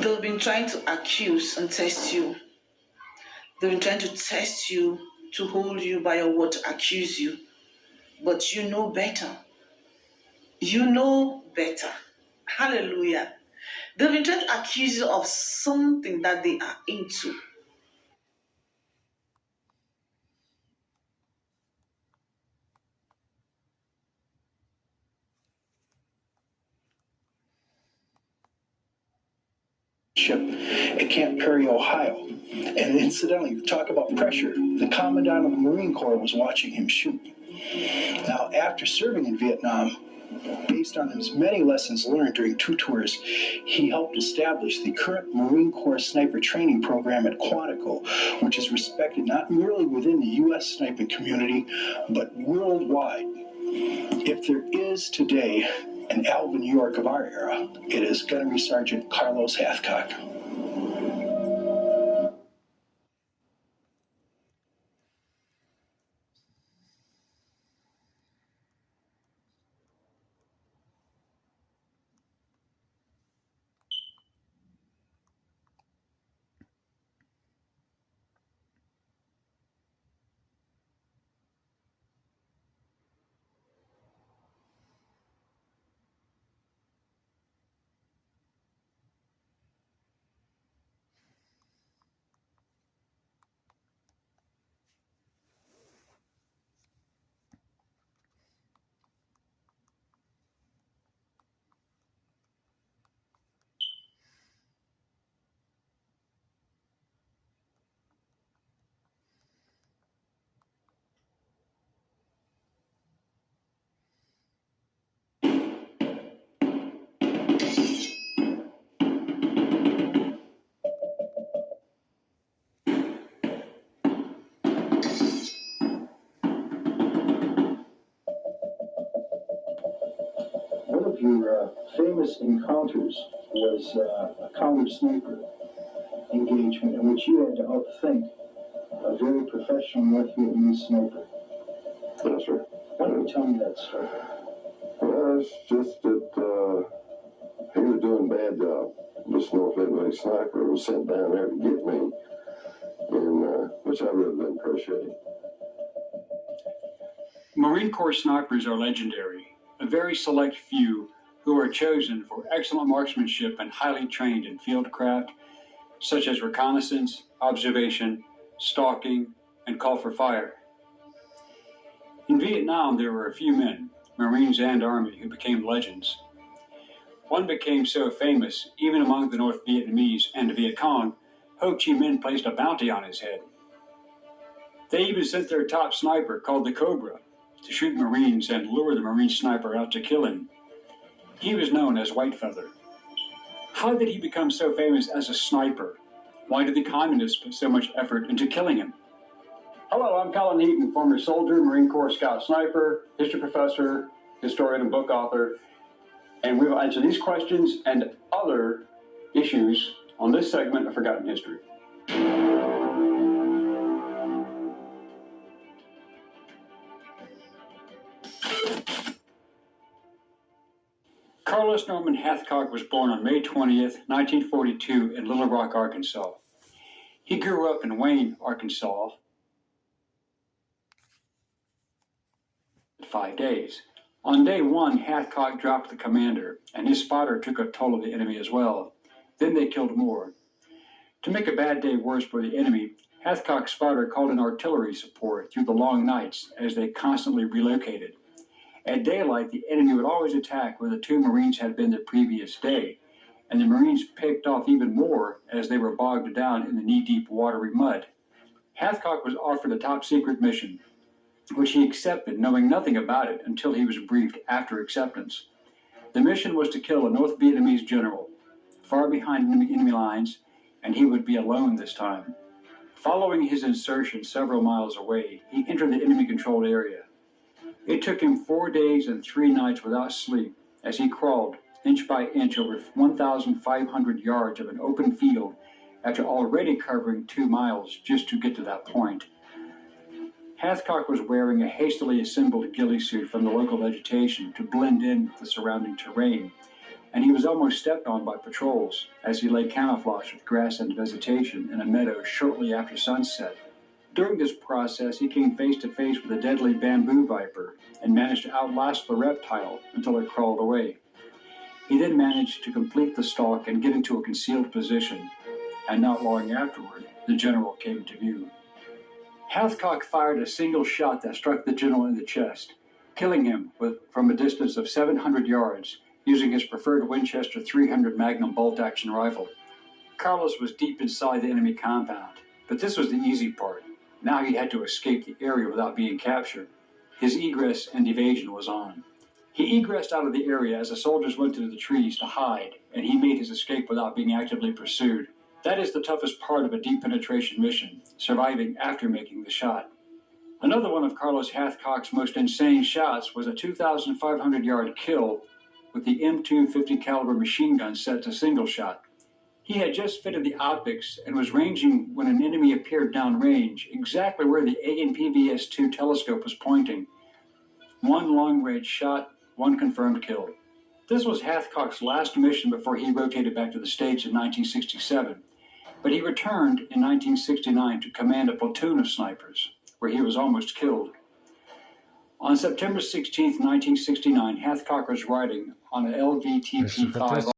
They've been trying to accuse and test you. They've been trying to test you, to hold you by your word, to accuse you. But you know better. You know better. Hallelujah. They've been trying to accuse you of something that they are into. Ship at Camp Perry, Ohio. And incidentally, talk about pressure. The Commandant of the Marine Corps was watching him shoot. Now, after serving in Vietnam, based on his many lessons learned during 2 tours, he helped establish the current Marine Corps sniper training program at Quantico, which is respected not merely within the U.S. sniping community, but worldwide. If there is today an Alvin York of our era, it is Gunnery Sergeant Carlos Hathcock. One of your famous encounters was a counter sniper engagement in which you had to outthink a very professional North Vietnamese sniper. Yes, sir. Why don't you tell me that story? Well, it's just that he was doing a bad job. This North Vietnamese sniper was sent down there to get me, and which I really didn't appreciate. Marine Corps snipers are legendary, a very select few who are chosen for excellent marksmanship and highly trained in fieldcraft, such as reconnaissance, observation, stalking, and call for fire. In Vietnam, there were a few men, Marines and Army, who became legends. One became so famous, even among the North Vietnamese and Viet Cong, Ho Chi Minh placed a bounty on his head. They even sent their top sniper, called the Cobra, to shoot Marines and lure the Marine sniper out to kill him. He was known as Whitefeather. How did he become so famous as a sniper? Why did the communists put so much effort into killing him? Hello, I'm Colin Heaton, former soldier, Marine Corps Scout Sniper, history professor, historian, and book author. And we will answer these questions and other issues on this segment of Forgotten History. Carlos Norman Hathcock was born on May 20th, 1942 in Little Rock, Arkansas. He grew up in Wayne, Arkansas, 5 days. On day one, Hathcock dropped the commander, and his spotter took a toll of the enemy as well. Then they killed more. To make a bad day worse for the enemy, Hathcock's spotter called in artillery support through the long nights as they constantly relocated. At daylight, the enemy would always attack where the two Marines had been the previous day, and the Marines picked off even more as they were bogged down in the knee-deep watery mud. Hathcock was offered a top-secret mission, which he accepted, knowing nothing about it until he was briefed after acceptance. The mission was to kill a North Vietnamese general, far behind enemy lines, and he would be alone this time. Following his insertion several miles away, he entered the enemy-controlled area. It took him 4 days and 3 nights without sleep as he crawled inch by inch over 1,500 yards of an open field after already covering 2 miles just to get to that point. Hathcock was wearing a hastily assembled ghillie suit from the local vegetation to blend in with the surrounding terrain, and he was almost stepped on by patrols as he lay camouflaged with grass and vegetation in a meadow shortly after sunset. During this process, he came face to face with a deadly bamboo viper and managed to outlast the reptile until it crawled away. He then managed to complete the stalk and get into a concealed position, and not long afterward, the general came to view. Hathcock fired a single shot that struck the general in the chest, killing him from a distance of 700 yards using his preferred Winchester 300 Magnum bolt-action rifle. Carlos was deep inside the enemy compound, but this was the easy part. Now he had to escape the area without being captured. His egress and evasion was on. He egressed out of the area as the soldiers went into the trees to hide, and he made his escape without being actively pursued. That is the toughest part of a deep penetration mission, surviving after making the shot. Another one of Carlos Hathcock's most insane shots was a 2,500-yard kill with the M250 caliber machine gun set to single shot. He had just fitted the optics and was ranging when an enemy appeared downrange, exactly where the ANPVS-2 telescope was pointing. One long-range shot, one confirmed kill. This was Hathcock's last mission before he rotated back to the States in 1967, but he returned in 1969 to command a platoon of snipers, where he was almost killed. On September 16, 1969, Hathcock was riding on an LVTP-5